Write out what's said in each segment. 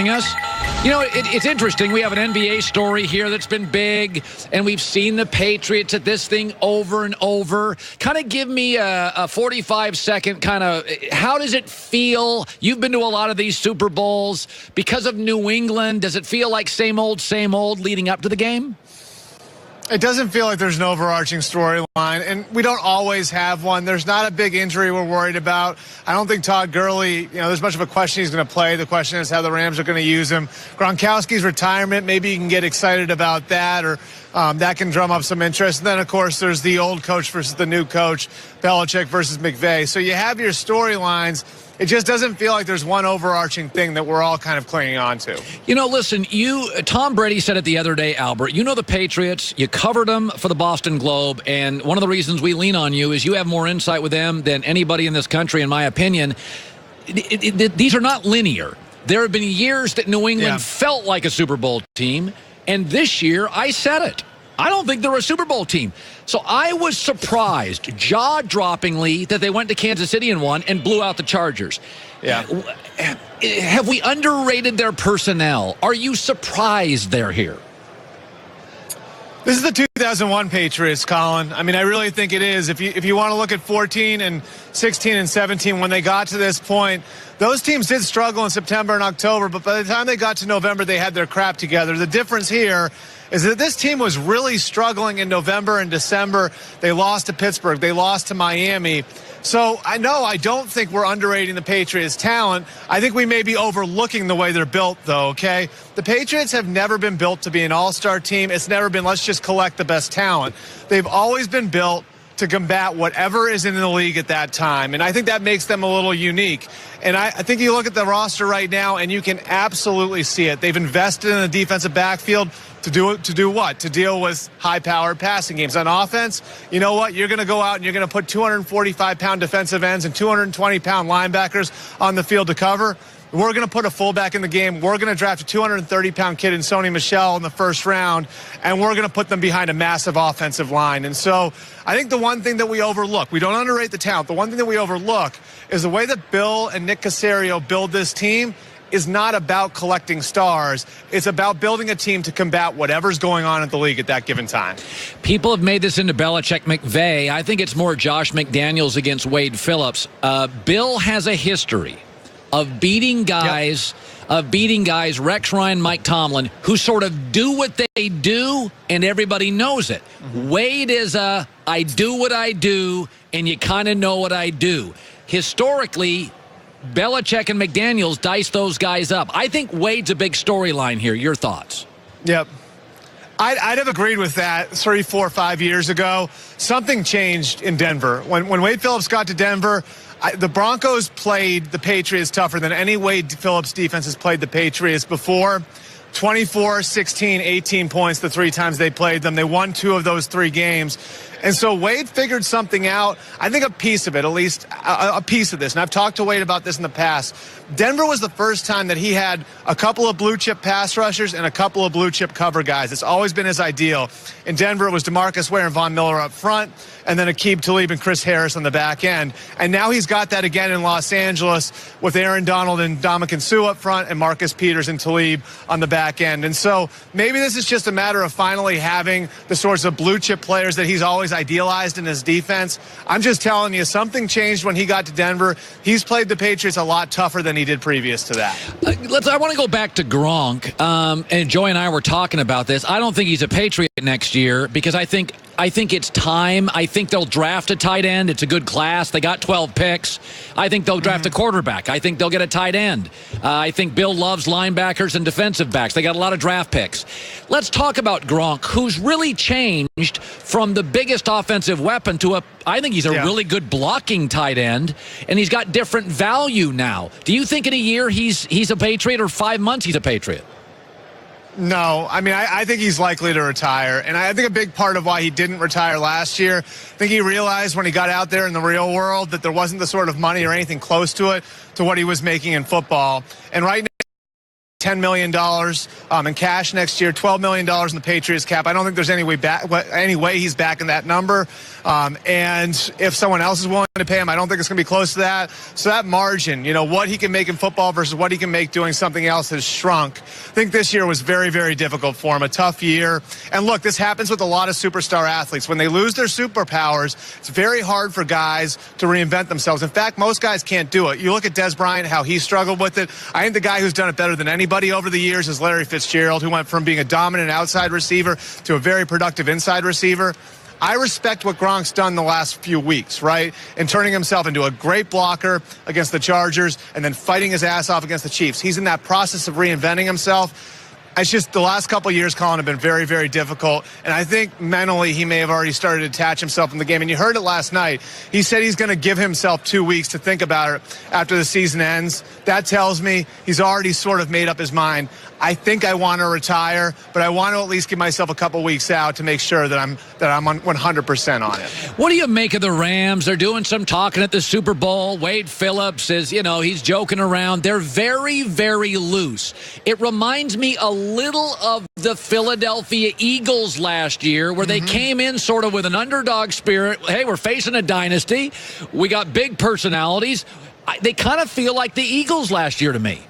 us. You know, it's interesting. We have an NBA story here that's been big, and we've seen the Patriots at this thing over and over. Kind of give me a 45-second kind of, how does it feel? You've been to a lot of these Super Bowls. Because of New England, does it feel like same old leading up to the game? It doesn't feel like there's an overarching storyline, and we don't always have one. There's not a big injury we're worried about. I don't think Todd Gurley, there's much of a question he's going to play. The question is how the Rams are going to use him. Gronkowski's retirement, maybe you can get excited about that, or that can drum up some interest. And then, of course, there's the old coach versus the new coach, Belichick versus McVay. So you have your storylines. It just doesn't feel like there's one overarching thing that we're all kind of clinging on to. Listen, Tom Brady said it the other day, Albert. You know the Patriots. You covered them for the Boston Globe, and one of the reasons we lean on you is you have more insight with them than anybody in this country, in my opinion. These are not linear. There have been years that New England felt like a Super Bowl team, and this year, I said it. I don't think they're a Super Bowl team. So I was surprised, jaw-droppingly, that they went to Kansas City and won and blew out the Chargers. Yeah. Have we underrated their personnel? Are you surprised they're here? This is the 2001 Patriots, Colin. I mean, I really think it is. If you want to look at 14 and 16 and 17, when they got to this point, those teams did struggle in September and October, but by the time they got to November, they had their crap together. The difference here is that this team was really struggling in November and December. They lost to Pittsburgh. They lost to Miami. So I don't think we're underrating the Patriots' talent. I think we may be overlooking the way they're built, though, okay? The Patriots have never been built to be an all-star team. It's never been, let's just collect the best talent. They've always been built to combat whatever is in the league at that time. And I think that makes them a little unique. And I think you look at the roster right now, and you can absolutely see it. They've invested in the defensive backfield to do what? To deal with high-powered passing games. On offense, you know what? You're going to go out and you're going to put 245-pound defensive ends and 220-pound linebackers on the field to cover. We're going to put a fullback in the game. We're going to draft a 230-pound kid in Sony Michel in the first round, and we're going to put them behind a massive offensive line. And so I think the one thing that we overlook, we don't underrate the talent, the one thing that we overlook is the way that Bill and Nick Caserio build this team is not about collecting stars. It's about building a team to combat whatever's going on in the league at that given time. People have made this into Belichick McVay. I think it's more Josh McDaniels against Wade Phillips. Bill has a history of beating guys, Rex Ryan, Mike Tomlin, who sort of do what they do, and everybody knows it. Mm-hmm. Wade is I do what I do, and you kind of know what I do. Historically, Belichick and McDaniels dice those guys up. I think Wade's a big storyline here. Your thoughts? Yep. I'd have agreed with that 3, 4, 5 years ago. Something changed in Denver. When Wade Phillips got to Denver, the Broncos played the Patriots tougher than any Wade Phillips defense has played the Patriots before. 24, 16, 18 points the 3 times they played them. They won 2 of those 3 games. And so Wade figured something out. I think a piece of it, at least a piece of this, and I've talked to Wade about this in the past. Denver was the first time that he had a couple of blue-chip pass rushers and a couple of blue-chip cover guys. It's always been his ideal. In Denver, it was DeMarcus Ware and Von Miller up front, and then Aqib Talib and Chris Harris on the back end. And now he's got that again in Los Angeles with Aaron Donald and Ndamukong Suh up front and Marcus Peters and Talib on the back end. And so maybe this is just a matter of finally having the sorts of blue-chip players that he's always idealized in his defense. I'm just telling you, something changed when he got to Denver. He's played the Patriots a lot tougher than he did previous to that. I want to go back to Gronk. And Joy and I were talking about this. I don't think he's a Patriot next year because I think it's time. I think they'll draft a tight end. It's a good class. They got 12 picks. I think they'll draft a quarterback. I think they'll get a tight end. I think Bill loves linebackers and defensive backs. They got a lot of draft picks. Let's talk about Gronk, who's really changed from the biggest offensive weapon to I think he's a really good blocking tight end, and he's got different value now. Do you think in a year he's a Patriot, or 5 months he's a Patriot? No, I mean, I think he's likely to retire. And I think a big part of why he didn't retire last year, I think he realized when he got out there in the real world that there wasn't the sort of money or anything close to it to what he was making in football. And right now, $10 million in cash next year, $12 million in the Patriots cap. I don't think there's any way he's back in that number. And if someone else is willing to pay him, I don't think it's going to be close to that. So that margin, what he can make in football versus what he can make doing something else has shrunk. I think this year was very, very difficult for him, a tough year. And look, this happens with a lot of superstar athletes. When they lose their superpowers, it's very hard for guys to reinvent themselves. In fact, most guys can't do it. You look at Des Bryant, how he struggled with it. I think the guy who's done it better than anybody over the years is Larry Fitzgerald, who went from being a dominant outside receiver to a very productive inside receiver. I respect what Gronk's done the last few weeks, right? And turning himself into a great blocker against the Chargers and then fighting his ass off against the Chiefs. He's in that process of reinventing himself. It's just the last couple of years, Colin, have been very, very difficult. And I think mentally he may have already started to detach himself from the game. And you heard it last night. He said he's going to give himself 2 weeks to think about it after the season ends. That tells me he's already sort of made up his mind. I think I want to retire, but I want to at least give myself a couple weeks out to make sure that I'm 100% on it. What do you make of the Rams? They're doing some talking at the Super Bowl. Wade Phillips is, he's joking around. They're very, very loose. It reminds me a little of the Philadelphia Eagles last year, where they came in sort of with an underdog spirit. Hey, we're facing a dynasty. We got big personalities. They kind of feel like the Eagles last year to me.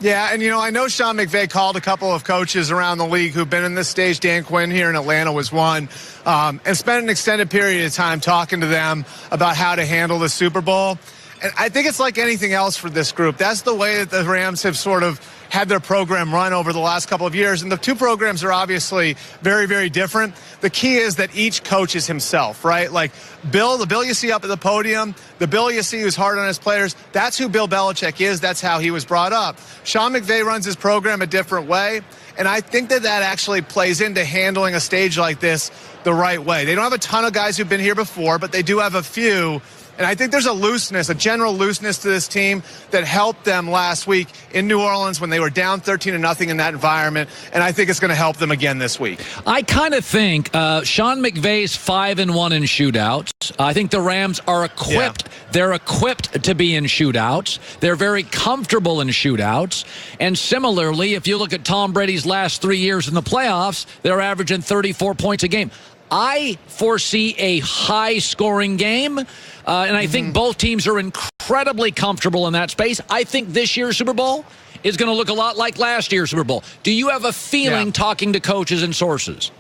Yeah, and I know Sean McVay called a couple of coaches around the league who've been in this stage. Dan Quinn here in Atlanta was one, and spent an extended period of time talking to them about how to handle the Super Bowl. And I think it's like anything else for this group. That's the way that the Rams have sort of had their program run over the last couple of years. And the two programs are obviously very, very different. The key is that each coach is himself, right? Like the Bill you see up at the podium, the Bill you see who's hard on his players, that's who Bill Belichick is. That's how he was brought up. Sean McVay runs his program a different way. And I think that actually plays into handling a stage like this the right way. They don't have a ton of guys who've been here before, but they do have a few. And I think there's a general looseness to this team that helped them last week in New Orleans when they were down 13-0 in that environment. And I think it's going to help them again this week. I kind of think Sean McVay's 5-1 in shootouts. I think the Rams are equipped. Yeah. They're equipped to be in shootouts. They're very comfortable in shootouts. And similarly, if you look at Tom Brady's last 3 years in the playoffs, they're averaging 34 points a game. I foresee a high-scoring game, and I think both teams are incredibly comfortable in that space. I think this year's Super Bowl is going to look a lot like last year's Super Bowl. Do you have a feeling talking to coaches and sources?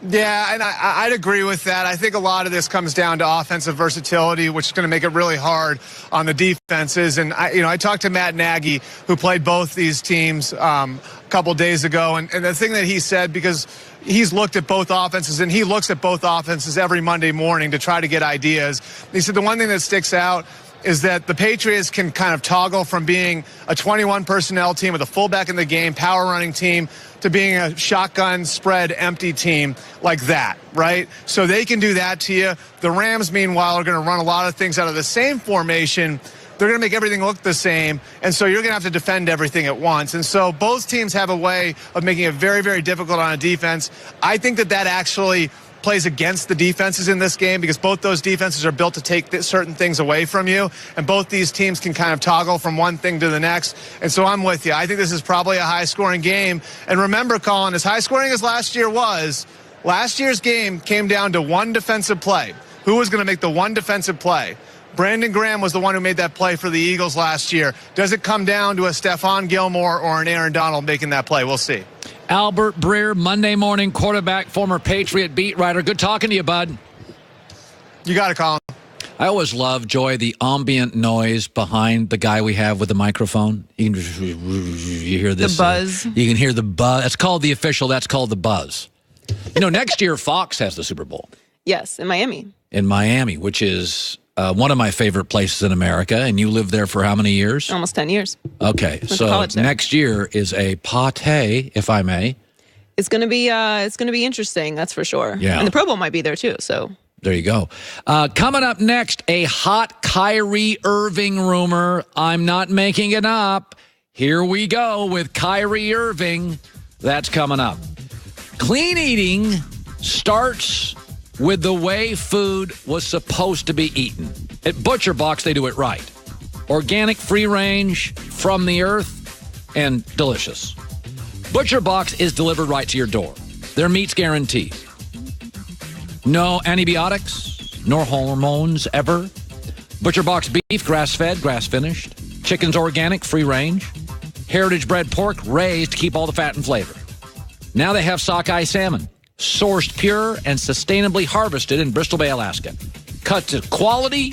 Yeah, and I'd agree with that. I think a lot of this comes down to offensive versatility, which is going to make it really hard on the defenses. And I talked to Matt Nagy, who played both these teams a couple days ago, and the thing that he said, because he's looked at both offenses, and he looks at both offenses every Monday morning to try to get ideas. He said the one thing that sticks out is that the Patriots can kind of toggle from being a 21 personnel team with a fullback in the game, power running team, to being a shotgun spread empty team like that, right? So they can do that to you. The Rams, meanwhile, are going to run a lot of things out of the same formation. They're going to make everything look the same, and so you're going to have to defend everything at once. And so both teams have a way of making it very, very difficult on a defense. I think that actually plays against the defenses in this game, because both those defenses are built to take certain things away from you, and both these teams can kind of toggle from one thing to the next. And so I'm with you. I think this is probably a high-scoring game. And remember, Colin, as high-scoring as last year was, last year's game came down to one defensive play. Who was going to make the one defensive play? Brandon Graham was the one who made that play for the Eagles last year. Does it come down to a Stephon Gilmore or an Aaron Donald making that play? We'll see. Albert Breer, Monday morning quarterback, former Patriot beat writer. Good talking to you, bud. You got it, Colin. I always love, Joy, the ambient noise behind the guy we have with the microphone. You hear this. The buzz. You can hear the buzz. That's called the official. That's called the buzz. Next year, Fox has the Super Bowl. Yes, in Miami. In Miami, which is one of my favorite places in America. And you lived there for how many years? Almost 10 years. Okay, so next year is a pate, if I may. It's going to be interesting, that's for sure. Yeah. And the Pro Bowl might be there too, so. There you go. Coming up next, a hot Kyrie Irving rumor. I'm not making it up. Here we go with Kyrie Irving. That's coming up. Clean eating starts with the way food was supposed to be eaten. At Butcher Box, they do it right. Organic, free range, from the earth. and delicious. Butcher Box is delivered right to your door. Their meat's guaranteed. No antibiotics, nor hormones ever. Butcher Box beef, grass-fed, grass-finished. Chicken's organic, free-range. Heritage bred pork, raised to keep all the fat and flavor. Now they have sockeye salmon, sourced pure and sustainably harvested in Bristol Bay, Alaska. Cut to quality